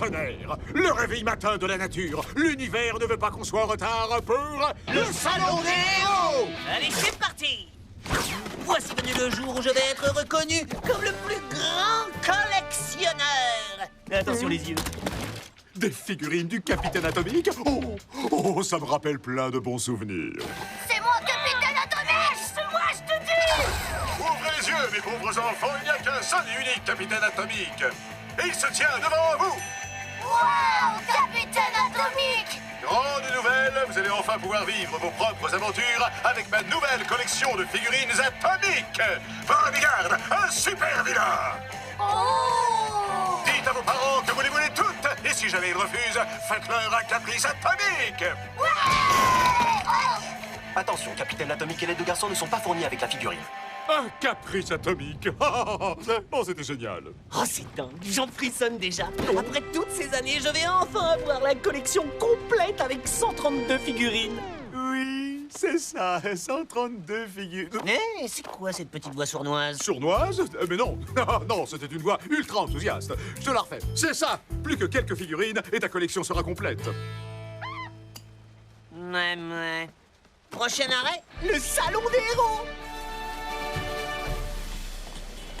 tonnerre! Le réveil matin de la nature! L'univers ne veut pas qu'on soit en retard pour... Le salon des héros! Allez, c'est parti! Voici venu le jour où je vais être reconnu comme le plus grand collectionneur! Attention les yeux. Des figurines du Capitaine Atomique? Oh, ça me rappelle plein de bons souvenirs. C'est moi, Capitaine Atomique! C'est moi, je te dis! Ouvrez les yeux, mes pauvres enfants, il n'y a qu'un seul et unique Capitaine Atomique. Et il se tient devant vous. Wow, Capitaine Atomique! Grande nouvelle, vous allez enfin pouvoir vivre vos propres aventures avec ma nouvelle collection de figurines atomiques. Prenez garde, un super vilain. Oh! Dites à vos parents que vous les voulez toutes. Et si jamais ils refusent, faites-leur un caprice atomique. Ouais! Oh! Attention, Capitaine Atomique et les deux garçons ne sont pas fournis avec la figurine. Un caprice atomique. Oh, c'était génial. Oh, c'est dingue, j'en frissonne déjà. Après toutes ces années, je vais enfin avoir la collection complète avec 132 figurines. Oui, c'est ça, 132 figurines. Eh, c'est quoi cette petite voix sournoise? Sournoise? Mais non, non, c'était une voix ultra enthousiaste. Je te la refais. C'est ça. Plus que quelques figurines et ta collection sera complète. Ouais. Prochain arrêt, le salon des héros.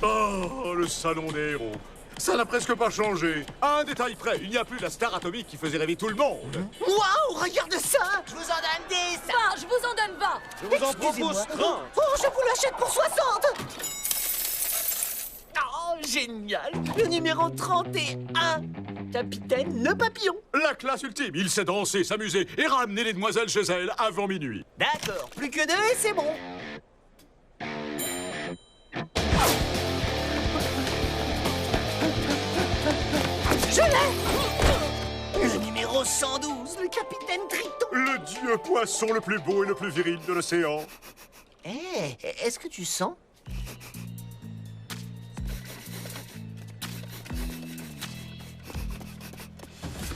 Oh, le salon des héros. Ça n'a presque pas changé. À un détail près, il n'y a plus la star atomique qui faisait rêver tout le monde. Waouh, regarde ça. Je vous en donne 10! Bah, je vous en donne 20. Je vous en Excusez-moi. propose 30. Oh, je vous l'achète pour 60. Oh, génial. Le numéro 31. Capitaine Le Papillon. La classe ultime. Il sait danser, s'amuser et ramener les demoiselles chez elle avant minuit. D'accord, plus que 2 et c'est bon. Je l'ai. Le numéro 112, le capitaine Triton. Le dieu poisson le plus beau et le plus viril de l'océan. Eh, est-ce que tu sens?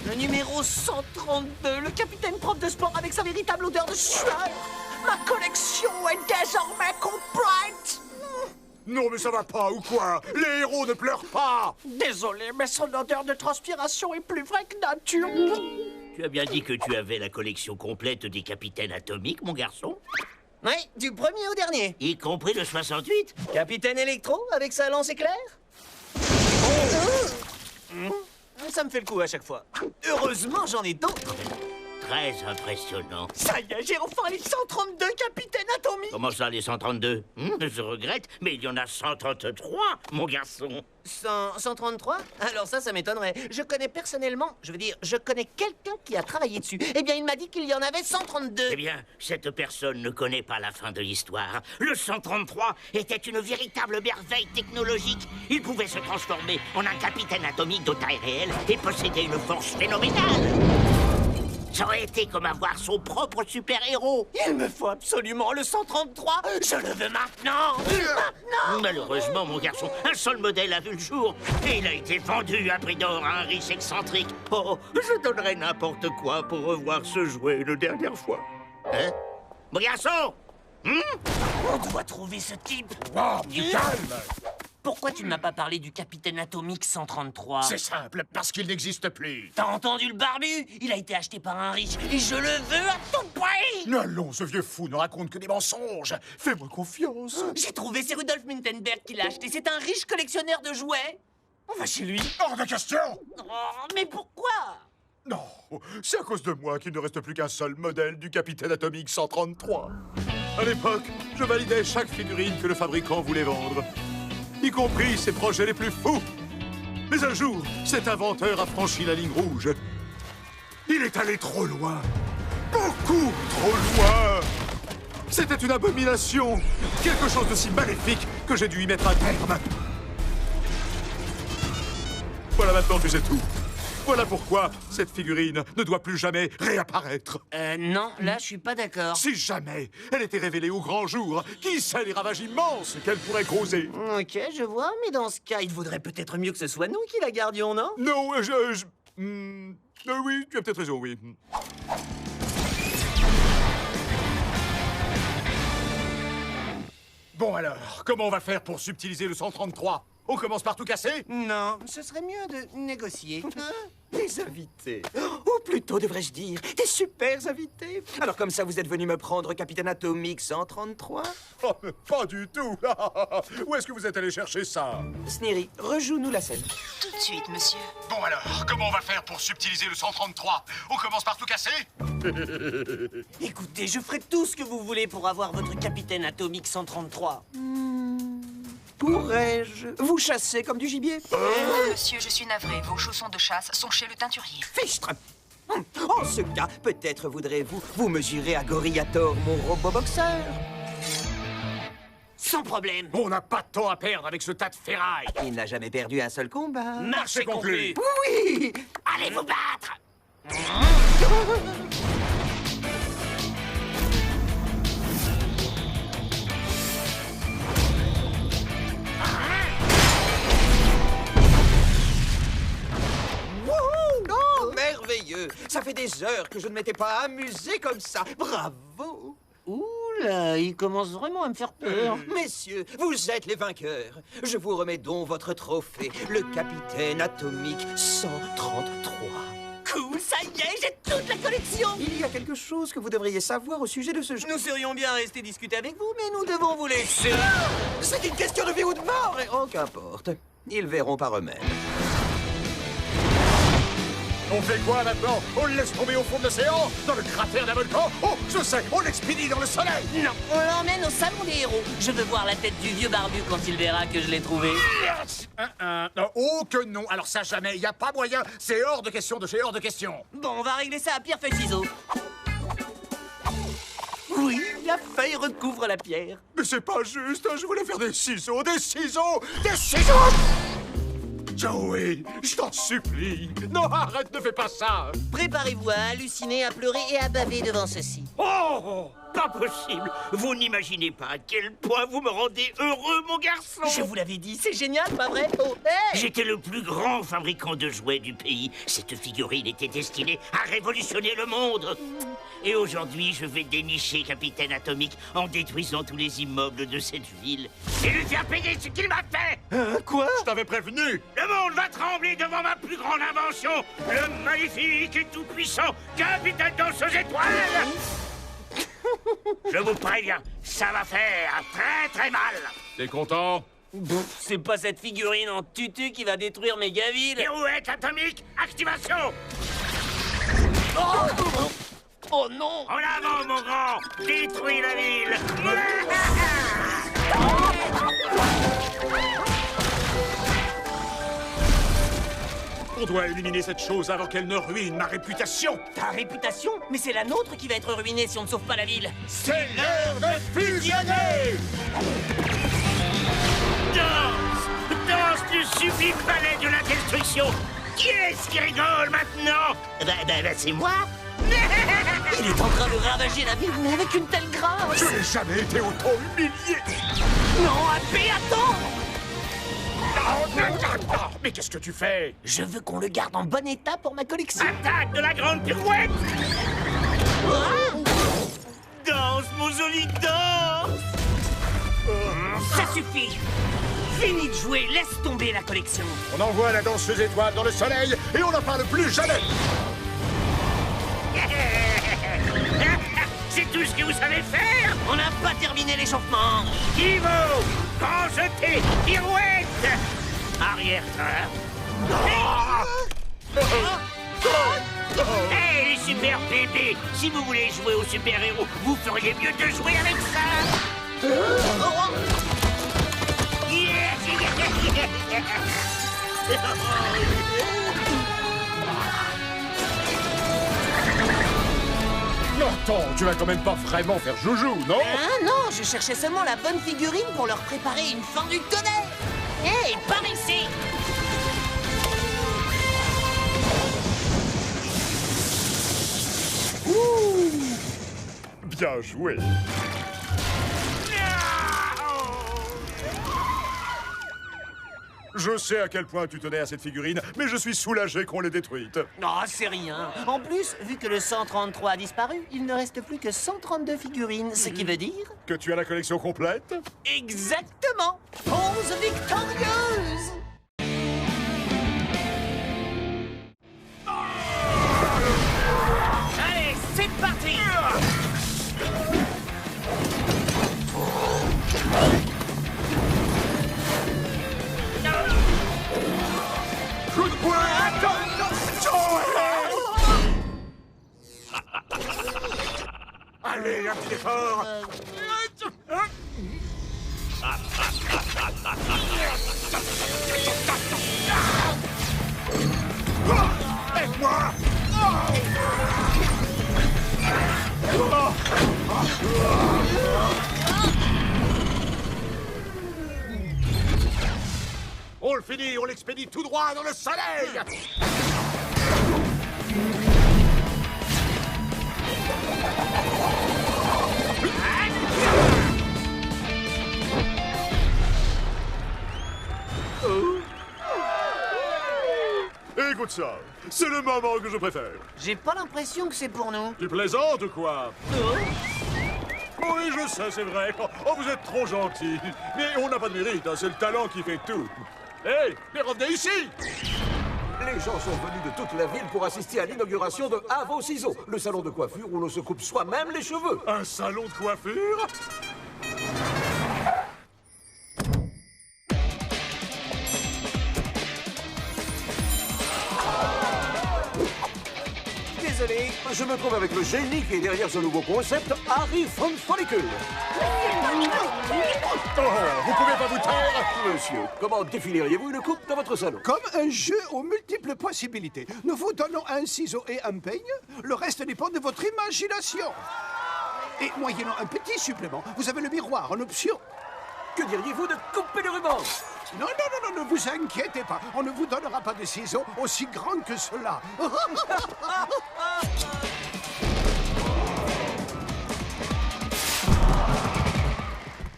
Le numéro 132, le capitaine prof de sport avec sa véritable odeur de sueur. Ma collection est désormais complète. Non, mais ça va pas ou quoi? Les héros ne pleurent pas. Désolé, mais son odeur de transpiration est plus vraie que nature. Tu as bien dit que tu avais la collection complète des capitaines atomiques, mon garçon? Oui, du premier au dernier. Y compris le 68? Capitaine Électro avec sa lance éclair. Ça me fait le coup à chaque fois. Heureusement, j'en ai d'autres. Très impressionnant. Ça y est, j'ai enfin les 132 capitaines atomiques. Comment ça, les 132? Je regrette, mais il y en a 133, mon garçon. 133? Alors ça m'étonnerait. Je connais personnellement, je connais quelqu'un qui a travaillé dessus. Eh bien, il m'a dit qu'il y en avait 132. Eh bien, cette personne ne connaît pas la fin de l'histoire. Le 133 était une véritable merveille technologique. Il pouvait se transformer en un capitaine atomique de taille réelle et posséder une force phénoménale. Ça aurait été comme avoir son propre super-héros. Il me faut absolument le 133. Je le veux maintenant. Maintenant. Malheureusement, mon garçon, un seul modèle a vu le jour. Et il a été vendu à prix d'or à un riche excentrique. Oh, je donnerais n'importe quoi pour revoir ce jouet une dernière fois. Hein? Mon garçon! On doit trouver ce type. Wow, du calme. Pourquoi tu ne m'as pas parlé du capitaine atomique 133? C'est simple, parce qu'il n'existe plus. T'as entendu le barbu? Il a été acheté par un riche et je le veux à tout prix. Allons, ce vieux fou ne raconte que des mensonges. Fais-moi confiance. J'ai trouvé, c'est Rudolf Muntenberg qui l'a acheté. C'est un riche collectionneur de jouets. On va chez lui. Hors de question. Oh, mais pourquoi? Non, c'est à cause de moi qu'il ne reste plus qu'un seul modèle du Capitaine Atomique 133. À l'époque, je validais chaque figurine que le fabricant voulait vendre, y compris ses projets les plus fous. Mais un jour, cet inventeur a franchi la ligne rouge. Il est allé trop loin. Beaucoup trop loin. C'était une abomination. Quelque chose de si maléfique que j'ai dû y mettre un terme. Voilà, maintenant tu sais tout. Voilà pourquoi cette figurine ne doit plus jamais réapparaître. Non, là, je suis pas d'accord. Si jamais elle était révélée au grand jour, qui sait les ravages immenses qu'elle pourrait causer? Ok, je vois, mais dans ce cas, il vaudrait peut-être mieux que ce soit nous qui la gardions, non? Non, oui, tu as peut-être raison, oui. Bon alors, comment on va faire pour subtiliser le 133? On commence par tout casser? Non, ce serait mieux de négocier. Des invités. Ou plutôt, devrais-je dire, des super invités. Alors comme ça, vous êtes venu me prendre, Capitaine Atomique 133? Oh, mais pas du tout. Où est-ce que vous êtes allé chercher ça? Sneery, rejoue-nous la scène. Tout de suite, monsieur. Bon alors, comment on va faire pour subtiliser le 133? On commence par tout casser? Écoutez, je ferai tout ce que vous voulez pour avoir votre Capitaine Atomique 133. Pourrais-je vous chasser comme du gibier? Monsieur, je suis navré. Vos chaussons de chasse sont chez le teinturier. Fichtre! En ce cas, peut-être voudrez-vous vous mesurer à Gorillator, mon robot-boxeur? Sans problème. On n'a pas de temps à perdre avec ce tas de ferraille. Il n'a jamais perdu un seul combat. Marché conclu. Oui! Allez vous battre! Oh, merveilleux! Ça fait des heures que je ne m'étais pas amusé comme ça. Bravo! Oula, il commence vraiment à me faire peur. Messieurs, vous êtes les vainqueurs. Je vous remets donc votre trophée, le Capitaine Atomique 133. Cool, ça y est, j'ai toute la collection. Il y a quelque chose que vous devriez savoir au sujet de ce jeu. Nous serions bien restés discuter avec vous, mais nous devons vous laisser. C'est une question de vie ou de mort. Oh, qu'importe. Ils verront par eux-mêmes. On fait quoi maintenant? On le laisse tomber au fond de l'océan? Dans le cratère d'un volcan? Oh, je sais, on l'expédie dans le soleil! Non, on l'emmène au salon des héros. Je veux voir la tête du vieux barbu quand il verra que je l'ai trouvé. Oh que non, alors ça jamais, y a pas moyen, c'est hors de question de chez hors de question. Bon, on va régler ça à pierre, feuille, ciseaux. Oui, la feuille recouvre la pierre. Mais c'est pas juste, je voulais faire des ciseaux, des ciseaux, des ciseaux! Joey, je t'en supplie. Non, arrête, ne fais pas ça. Préparez-vous à halluciner, à pleurer et à baver devant ceci. Oh, pas possible. Vous n'imaginez pas à quel point vous me rendez heureux, mon garçon. Je vous l'avais dit, c'est génial, pas vrai? Oh, hey! J'étais le plus grand fabricant de jouets du pays. Cette figurine était destinée à révolutionner le monde. Et aujourd'hui, je vais dénicher Capitaine Atomique en détruisant tous les immeubles de cette ville. Et lui faire payer ce qu'il m'a fait. Quoi? Je t'avais prévenu. Le monde va trembler devant ma plus grande invention, le magnifique et tout-puissant Capitaine Danseuse Étoile. Je vous préviens, ça va faire très très mal. T'es content? C'est pas cette figurine en tutu qui va détruire mes gavilles. Pirouette atomique, activation. Oh non! En avant, mon grand, détruis la ville. On doit éliminer cette chose avant qu'elle ne ruine ma réputation. Ta réputation? Mais c'est la nôtre qui va être ruinée si on ne sauve pas la ville. C'est l'heure de fusionner. Danse du sublime palais de la destruction. Qui est-ce qui rigole maintenant? C'est moi. Il est en train de ravager la ville, mais avec une telle grâce. Je n'ai jamais été autant humilié. Non, AP, attends! Mais qu'est-ce que tu fais? Je veux qu'on le garde en bon état pour ma collection. Attaque de la grande pirouette. Danse, mon joli, danse. Ça suffit. Fini de jouer, laisse tomber la collection. On envoie la danseuse étoile dans le soleil et on n'en parle plus jamais. C'est tout ce que vous savez faire. On n'a pas terminé l'échauffement. Ivo, grand jeté, pirouette. Arrière-train. Hey, les super bébés, si vous voulez jouer aux super-héros, vous feriez mieux de jouer avec ça. Non, attends, tu vas quand même pas vraiment faire joujou, non? Ah non, je cherchais seulement la bonne figurine pour leur préparer une fin du tonnerre. Hé, par ici! Bien joué. Je sais à quel point tu tenais à cette figurine, mais je suis soulagé qu'on l'ait détruite. Non, c'est rien. En plus, vu que le 133 a disparu, il ne reste plus que 132 figurines, ce qui veut dire... Que tu as la collection complète? Exactement 11 victorieuses. Allez, c'est parti. Coup de poing! Allez, un petit effort! Aide-moi! On le finit, on l'expédie tout droit dans le soleil! Écoute ça, c'est le moment que je préfère. J'ai pas l'impression que c'est pour nous. Tu plaisantes ou quoi? Oui, je sais, c'est vrai. Oh, vous êtes trop gentil. Mais on n'a pas de mérite, hein, c'est le talent qui fait tout. Hé, mais revenez ici! Les gens sont venus de toute la ville pour assister à l'inauguration de À vos ciseaux, le salon de coiffure où l'on se coupe soi-même les cheveux. Un salon de coiffure? Désolé, je me trouve avec le génie qui est derrière ce nouveau concept, Harry von Follicule. Oh, vous pouvez pas vous taire? Monsieur, comment défileriez-vous une coupe dans votre salon? Comme un jeu aux multiples possibilités. Nous vous donnons un ciseau et un peigne. Le reste dépend de votre imagination. Et moyennant un petit supplément, vous avez le miroir en option. Que diriez-vous de couper le ruban? Non, non, non, non, ne vous inquiétez pas. On ne vous donnera pas de ciseaux aussi grands que cela.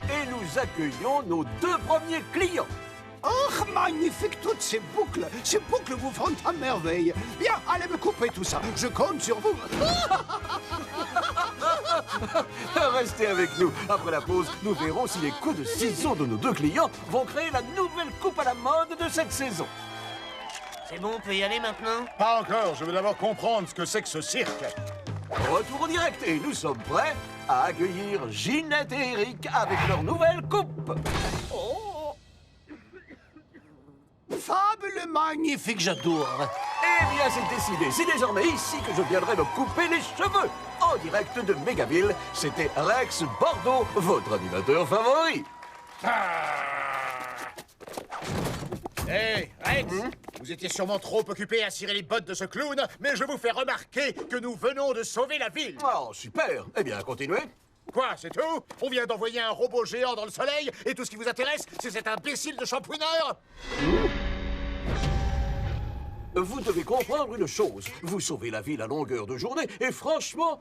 Et nous accueillons nos deux premiers clients. Oh, magnifique, toutes ces boucles. Ces boucles vous font à merveille. Bien, allez me couper tout ça. Je compte sur vous. Restez avec nous. Après la pause, nous verrons si les coups de ciseaux de nos deux clients vont créer la nouvelle coupe à la mode de cette saison. C'est bon, on peut y aller maintenant? Pas encore, je veux d'abord comprendre ce que c'est que ce cirque. Retour au direct et nous sommes prêts à accueillir Ginette et Eric avec leur nouvelle coupe. Fabuleux, magnifique, j'adore. Eh bien, c'est décidé. C'est désormais ici que je viendrai me couper les cheveux. En direct de Mégaville, c'était Rex Bordeaux, votre animateur favori. Hé, Rex, vous étiez sûrement trop occupé à cirer les bottes de ce clown, mais je vous fais remarquer que nous venons de sauver la ville. Oh, super. Eh bien, continuez. Quoi, c'est tout? On vient d'envoyer un robot géant dans le soleil, et tout ce qui vous intéresse, c'est cet imbécile de shampooineur? Vous devez comprendre une chose. Vous sauvez la ville à longueur de journée, et franchement,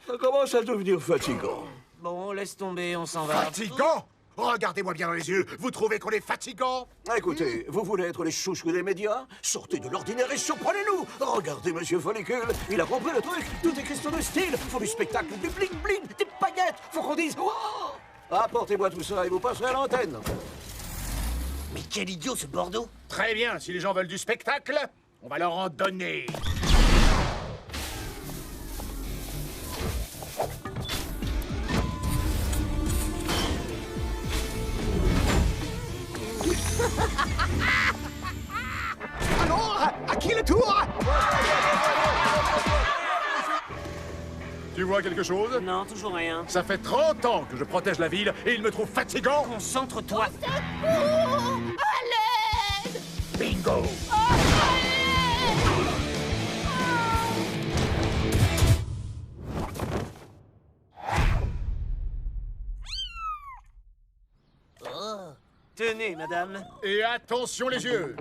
ça commence à devenir fatigant. Bon, laisse tomber, on s'en va. Fatigant? Regardez-moi bien dans les yeux, vous trouvez qu'on est fatigant? Écoutez, vous voulez être les chouchous des médias? Sortez de l'ordinaire et surprenez-nous! Regardez Monsieur Follicule, il a compris le truc. Tout est question de style. Faut du spectacle, du bling-bling, des paillettes. Faut qu'on dise « Oh !» Apportez-moi tout ça et vous passerez à l'antenne. Mais quel idiot, ce Bordeaux! Très bien, si les gens veulent du spectacle, on va leur en donner. Alors, à qui le tour? Tu vois quelque chose? Non, toujours rien. Ça fait 30 ans que je protège la ville et il me trouve fatigant. Concentre-toi. À l'aide! Bingo! Tenez, madame. Et attention les yeux!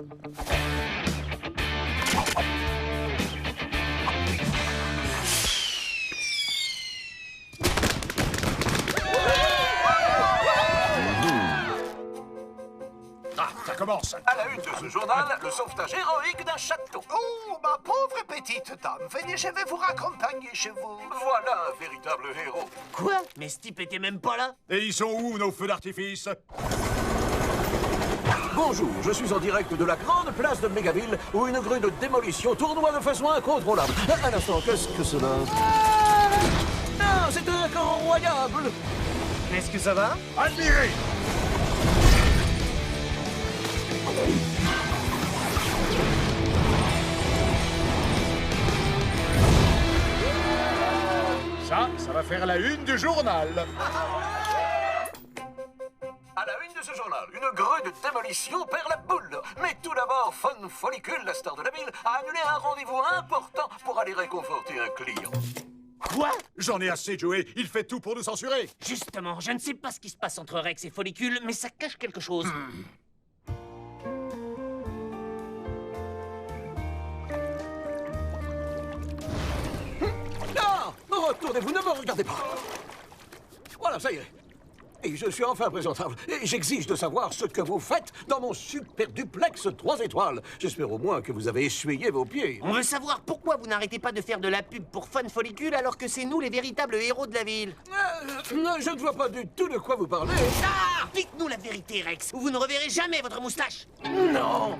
commence. À la une de ce journal, le sauvetage héroïque d'un château. Oh, ma pauvre petite dame, venez, je vais vous raccompagner chez vous. Voilà un véritable héros. Quoi? Mais ce type était même pas là. Et ils sont où, nos feux d'artifice? Bonjour, je suis en direct de la grande place de Mégaville où une grue de démolition tournoie de façon incontrôlable. Un instant, qu'est-ce que cela? Non, c'est incroyable. Est-ce que ça va? Admirez! Ça va faire la une du journal. À la une de ce journal, une grue de démolition perd la boule. Mais tout d'abord, Fun Follicule, la star de la ville, a annulé un rendez-vous important pour aller réconforter un client. Quoi? J'en ai assez, Joey. Il fait tout pour nous censurer. Justement, je ne sais pas ce qui se passe entre Rex et Follicule, mais ça cache quelque chose. Non! Retournez-vous, ne me regardez pas. Voilà, ça y est. Et je suis enfin présentable. Et j'exige de savoir ce que vous faites dans mon super duplex 3 étoiles. J'espère au moins que vous avez essuyé vos pieds. On veut savoir pourquoi vous n'arrêtez pas de faire de la pub pour Fun Follicule alors que c'est nous les véritables héros de la ville. Je ne vois pas du tout de quoi vous parlez. Ah! Dites-nous la vérité, Rex, ou vous ne reverrez jamais votre moustache. Non!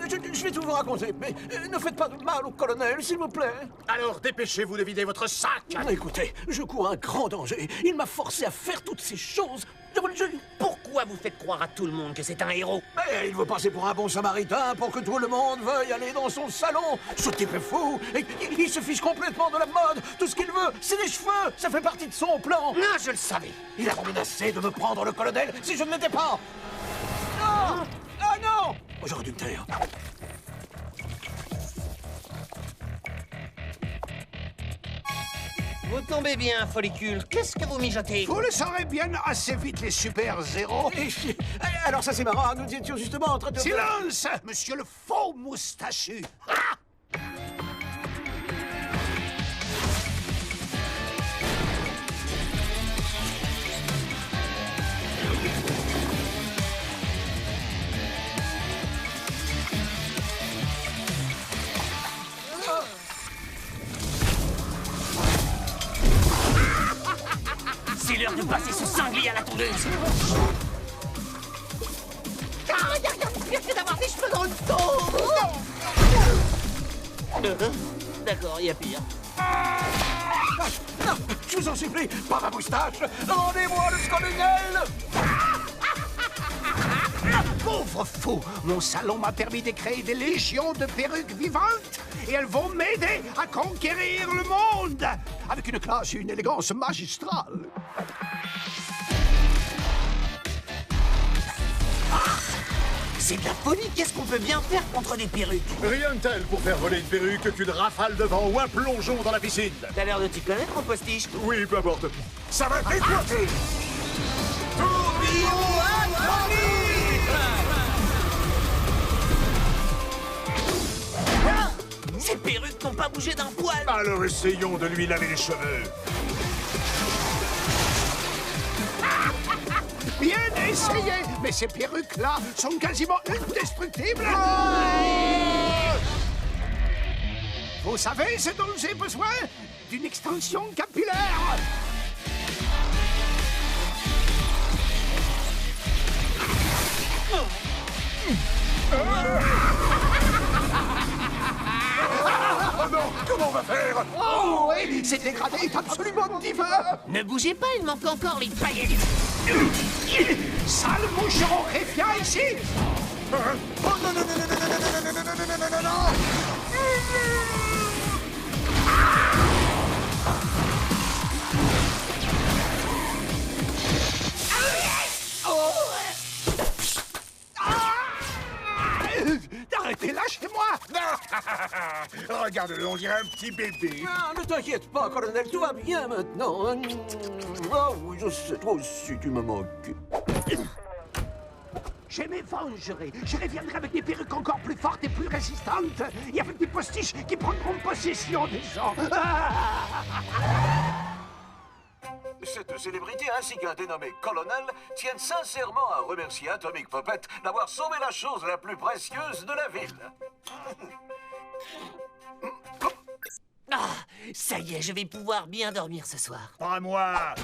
Je vais tout vous raconter, mais ne faites pas de mal au colonel, s'il vous plaît. Alors, dépêchez-vous de vider votre sac. Écoutez, je cours un grand danger. Il m'a forcé à faire toutes ces choses. Je vous le jure. Pourquoi vous faites croire à tout le monde que c'est un héros? Mais il veut passer pour un bon samaritain pour que tout le monde veuille aller dans son salon. Ce type est fou. Il se fiche complètement de la mode. Tout ce qu'il veut, c'est des cheveux. Ça fait partie de son plan. Non, je le savais. Il a menacé de me prendre le colonel si je ne l'étais pas. Non! Ah non! J'aurais dû me taire. Vous tombez bien, Follicule. Qu'est-ce que vous mijotez? Vous le saurez bien assez vite, les super-héros. Alors ça c'est marrant, nous étions justement en train de... Silence, monsieur le faux moustachu. Ah! C'est l'heure de passer ce sanglier à la tondeuse. Ah, regarde d'avoir des cheveux dans le dos. D'accord, il y a pire. Non, je vous en supplie, pas ma moustache. Rendez-moi le colonel. Pauvre fou, mon salon m'a permis de créer des légions de perruques vivantes et elles vont m'aider à conquérir le monde avec une classe et une élégance magistrale. C'est de la folie. Qu'est-ce qu'on peut bien faire contre des perruques? Rien de tel pour faire voler une perruque qu'une rafale de vent ou un plongeon dans la piscine. T'as l'air de t'y connaître, mon postiche. Oui, peu importe. Ça va t'éclater. Tourbillon atomique! Ah! Ces perruques n'ont pas bougé d'un poil. Alors essayons de lui laver les cheveux. Bien essayé, mais ces perruques-là sont quasiment indestructibles. Vous savez ce dont j'ai besoin? D'une extension capillaire. Oh non, comment on va faire? Oh oui, ce dégradé est absolument divin. Ne bougez pas, il manque encore les paillettes. Sale moucheron réfiant ici. Oh non, non, non, non, non, non, non, non, non, non, non, non, non. Arrêtez, lâchez-moi. Regarde-le, on dirait un petit bébé. Ah, ne t'inquiète pas, colonel, tout va bien maintenant. Oh oui, je sais, toi aussi, tu me manques. Je me vengerai. Je reviendrai avec des perruques encore plus fortes et plus résistantes. Et avec des postiches qui prendront possession des gens. C'est cette célébrité ainsi qu'un dénommé colonel tiennent sincèrement à remercier Atomic Puppet d'avoir sauvé la chose la plus précieuse de la ville. Ah, ça y est, je vais pouvoir bien dormir ce soir. Pas moi.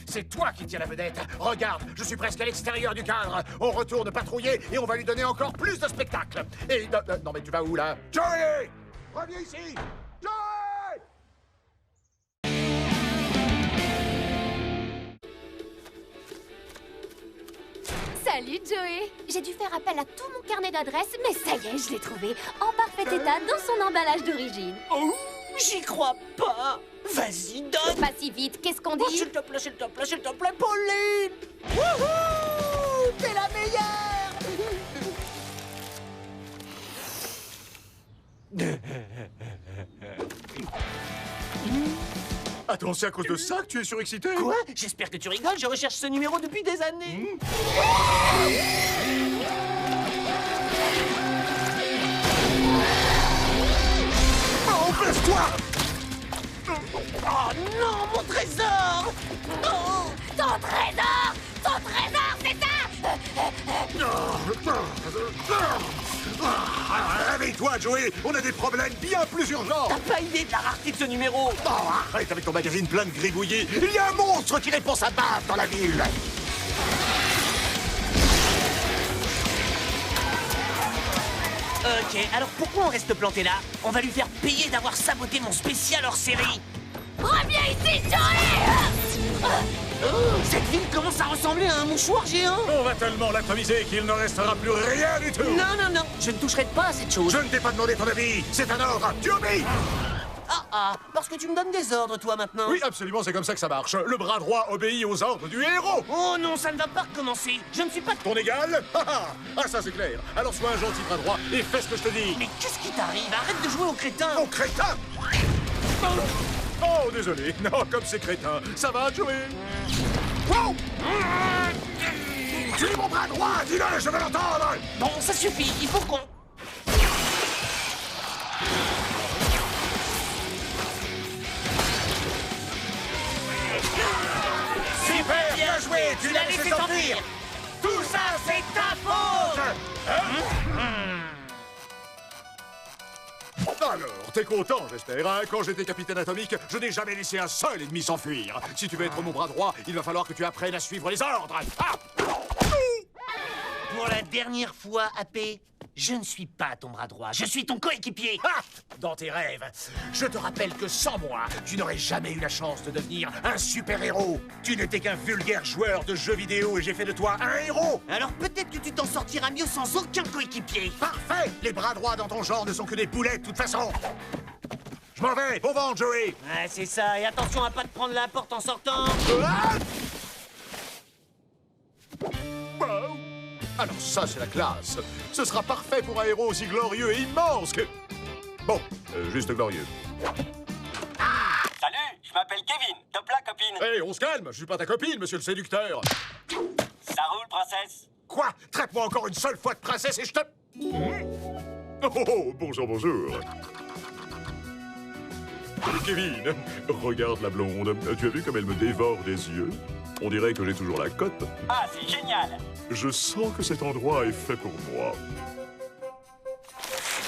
C'est toi qui tiens la vedette. Regarde, je suis presque à l'extérieur du cadre. On retourne patrouiller et on va lui donner encore plus de spectacles. Et non mais tu vas où là? Joey! Reviens ici! Joey! Salut Joey. J'ai dû faire appel à tout mon carnet d'adresses, mais ça y est, je l'ai trouvé en parfait état dans son emballage d'origine. Oh, j'y crois pas. Vas-y, donne. Pas si vite, qu'est-ce qu'on dit? Oh, s'il te plaît, s'il te plaît, s'il te plaît, Pauline. Wouhou! T'es la meilleure. Attends, c'est à cause de ça que tu es surexcité? Quoi? J'espère que tu rigoles, je recherche ce numéro depuis des années. Oh, baisse-toi! Oh non, mon trésor! Oh. Ton trésor! Ton trésor, c'est ça! Réveille-toi, Joey! On a des problèmes bien plus urgents! T'as pas idée de la rareté de ce numéro? Oh, arrête avec ton magazine plein de gribouillis! Il y a un monstre qui répond sa baffe dans la ville! Ok, alors pourquoi on reste planté là? On va lui faire payer d'avoir saboté mon spécial hors série. Reviens ici, Joey! Cette ville commence à ressembler à un mouchoir géant. On va tellement l'atomiser qu'il ne restera plus rien du tout! Non, non, non, je ne toucherai pas à cette chose. Je ne t'ai pas demandé ton avis! C'est un ordre! Tu obéis! Ah, parce que tu me donnes des ordres, toi, maintenant. Oui, absolument, c'est comme ça que ça marche. Le bras droit obéit aux ordres du héros! Oh non, ça ne va pas recommencer. Je ne suis pas... Ton égal? Ah, ça c'est clair. Alors sois un gentil bras droit et fais ce que je te dis. Mais qu'est-ce qui t'arrive? Arrête de jouer au crétin. Oh, crétin! Oh, désolé. Non, comme c'est crétin. Ça va, Joey? Wow! Tu es mon bras droit! Dis-le, je veux l'entendre! Bon, ça suffit, il faut qu'on... Super, bien joué! Tu l'as laissé s'enfuir. Tout ça, c'est ta faute. Alors, t'es content, j'espère, hein? Quand j'étais capitaine atomique, je n'ai jamais laissé un seul ennemi s'enfuir. Si tu veux être mon bras droit, il va falloir que tu apprennes à suivre les ordres. Ah! Pour la dernière fois, AP, je ne suis pas ton bras droit, je suis ton coéquipier. Ah! Dans tes rêves. Je te rappelle que sans moi, tu n'aurais jamais eu la chance de devenir un super-héros. Tu n'étais qu'un vulgaire joueur de jeux vidéo et j'ai fait de toi un héros. Alors peut-être que tu t'en sortiras mieux sans aucun coéquipier. Parfait! Les bras droits dans ton genre ne sont que des poulets de toute façon. Je m'en vais. Bon vent, Joey. Ouais, c'est ça, et attention à pas te prendre la porte en sortant. Ah! Wow. Alors ça, c'est la classe. Ce sera parfait pour un héros aussi glorieux et immense que... Bon, juste glorieux. Salut, je m'appelle Kevin. Top là, copine. Hé, on se calme. Je suis pas ta copine, monsieur le séducteur. Ça roule, princesse? Quoi? Traite-moi encore une seule fois de princesse et je te... Oh, bonjour, bonjour. Kevin, regarde la blonde. Tu as vu comme elle me dévore des yeux? On dirait que j'ai toujours la cote. Ah, c'est génial. Je sens que cet endroit est fait pour moi.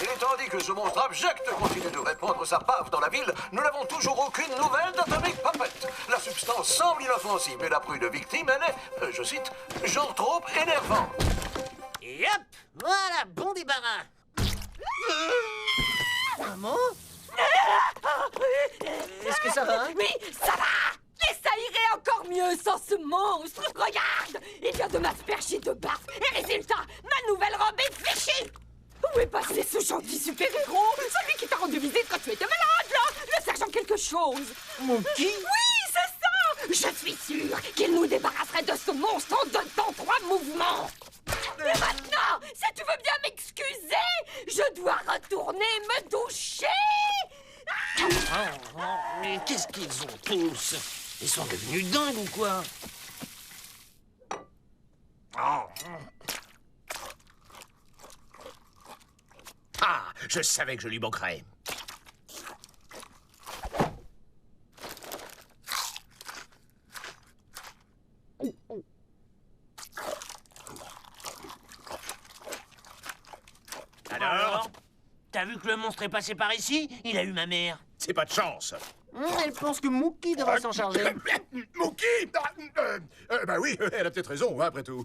Et tandis que ce monstre abject continue de répandre sa bave dans la ville, nous n'avons toujours aucune nouvelle d'Atomic Puppet. La substance semble inoffensive, mais la prude de victime, elle est, je cite, genre trop énervante. Et hop, voilà, bon débarras. Maman? Est-ce que ça va? Oui, ça va! Et ça irait encore mieux sans ce monstre! Regarde! Il vient de m'asperger de baffe! Et résultat, ma nouvelle robe est fichue! Où est passé ce gentil super-héros? Celui qui t'a rendu visite quand tu étais malade, là! Le sergent quelque chose! Mon qui? Oui, c'est ça! Je suis sûre qu'il nous débarrasserait de ce monstre en 2 temps 3 mouvements! Et maintenant, si tu veux bien m'excuser, je dois retourner me doucher! Mais qu'est-ce qu'ils ont tous? Ils sont devenus dingues ou quoi? Ah, je savais que je lui manquerais. Alors? T'as vu que le monstre est passé par ici? Il a eu ma mère. C'est pas de chance. Elle pense que Mookie devrait s'en charger. Mookie Bah oui, elle a peut-être raison, hein, après tout.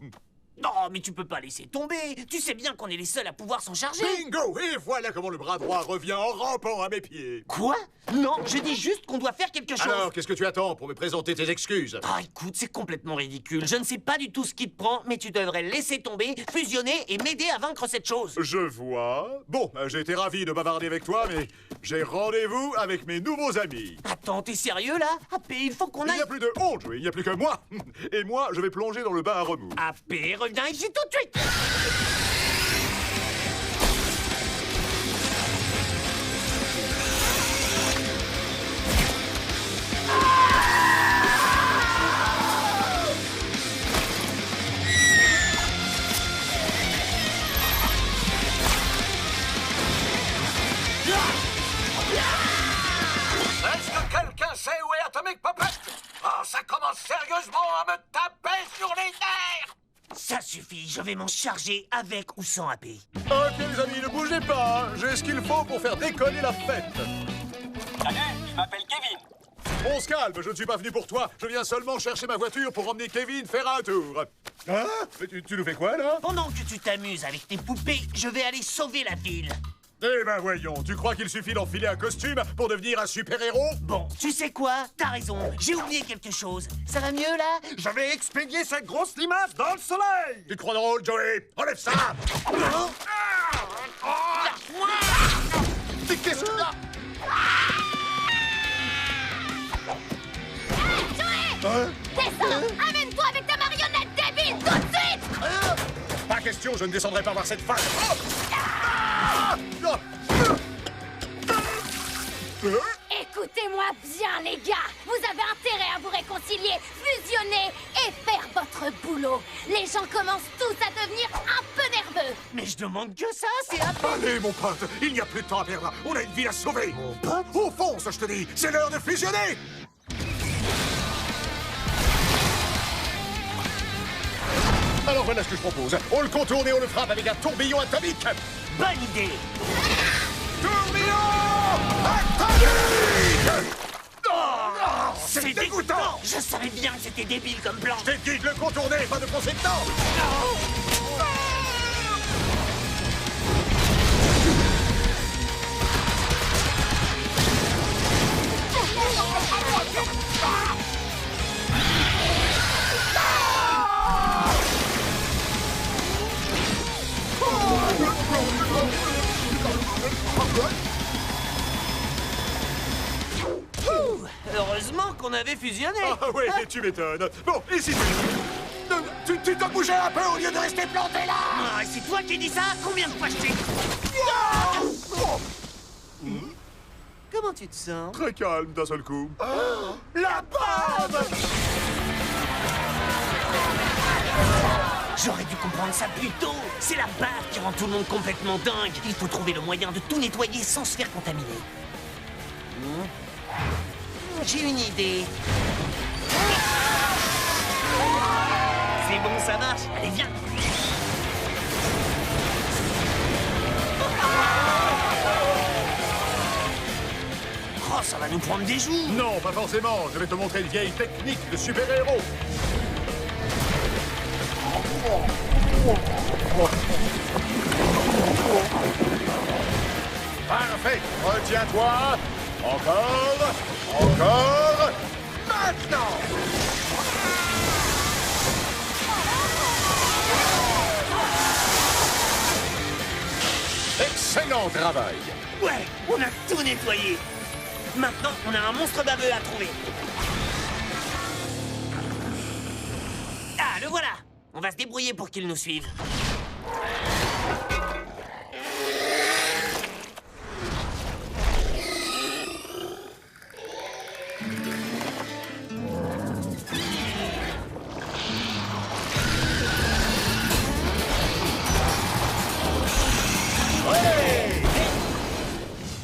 Non, mais tu peux pas laisser tomber. Tu sais bien qu'on est les seuls à pouvoir s'en charger. Bingo! Et voilà comment le bras droit revient en rampant à mes pieds. Quoi? Non, je dis juste qu'on doit faire quelque chose. Alors, qu'est-ce que tu attends pour me présenter tes excuses? Ah, écoute, c'est complètement ridicule. Je ne sais pas du tout ce qui te prend, mais tu devrais laisser tomber, fusionner et m'aider à vaincre cette chose. Je vois. Bon, j'ai été ravi de bavarder avec toi, mais j'ai rendez-vous avec mes nouveaux amis. Attends, t'es sérieux là? AP, il faut qu'on Il aille... n'y a plus de honte, il n'y a plus que moi. Et moi, je vais plonger dans le bain à remous. AP, reviens ici tout de suite. Est-ce que quelqu'un sait où est Atomic Puppet? Oh, ça commence sérieusement à me taper sur les nerfs! Ça suffit, je vais m'en charger avec ou sans AP. Ok, les amis, ne bougez pas. J'ai ce qu'il faut pour faire décoller la fête. Salut, je m'appelle Kevin. On se calme, je ne suis pas venu pour toi. Je viens seulement chercher ma voiture pour emmener Kevin faire un tour. Hein? Mais tu nous fais quoi, là? Pendant que tu t'amuses avec tes poupées, je vais aller sauver la ville. Eh ben voyons, tu crois qu'il suffit d'enfiler un costume pour devenir un super-héros? Bon, tu sais quoi? T'as raison, j'ai oublié quelque chose. Ça va mieux, là? Je vais expédier cette grosse limace dans le soleil! Tu te crois drôle, Joey? Enlève ça! Mais qu'est-ce que là? Descends! Amène-toi avec ta marionnette débile tout de suite! Pas question, je ne descendrai pas voir cette femme. Écoutez-moi bien, les gars! Vous avez intérêt à vous réconcilier, fusionner et faire votre boulot. Les gens commencent tous à devenir un peu nerveux. Mais je demande que ça, c'est AP. Allez, mon pote, il n'y a plus de temps à perdre. On a une ville à sauver. Mon pote? Au fond, ça je te dis, c'est l'heure de fusionner. Alors voilà ce que je propose. On le contourne et on le frappe avec un tourbillon atomique. Bonne idée. Tourbillon atomique! Oh, c'est dégoûtant! Je savais bien que c'était débile comme plan. Je t'ai dit de le contourner, pas de foncer dedans! Heureusement qu'on avait fusionné. Ah oui, tu m'étonnes. Bon, et si tu dois bouger un peu au lieu de rester planté là! Ah, c'est toi qui dis ça? Combien de fois je t'ai... Comment tu te sens? Très calme d'un seul coup. La bombe! J'aurais dû comprendre ça plus tôt. C'est la bave qui rend tout le monde complètement dingue. Il faut trouver le moyen de tout nettoyer sans se faire contaminer. J'ai une idée. C'est bon, ça marche. Allez, viens. Oh, ça va nous prendre des jours. Non, pas forcément. Je vais te montrer une vieille technique de super-héros. Parfait. Retiens-toi. Encore. Encore. Maintenant. Excellent travail. Ouais, on a tout nettoyé. Maintenant, on a un monstre baveux à trouver. Ah, le voilà. On va se débrouiller pour qu'il nous suive.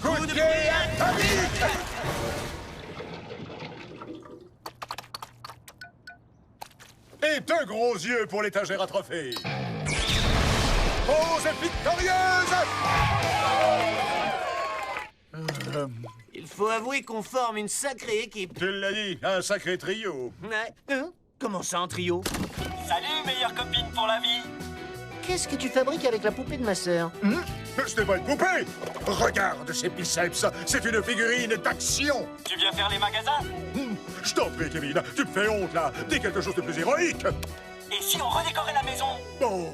Coup de pied atomique. Et 2 gros yeux pour l'étagère à trophées. Pose victorieuse! Il faut avouer qu'on forme une sacrée équipe. Tu l'as dit, un sacré trio. Ouais. Hein? Comment ça, en trio? Salut, meilleure copine pour la vie. Qu'est-ce que tu fabriques avec la poupée de ma sœur? Ce n'est pas une poupée! Regarde ces biceps, c'est une figurine d'action! Tu viens faire les magasins? Je t'en prie, Kevin, tu me fais honte là! Dis quelque chose de plus héroïque! Et si on redécorait la maison? Oh,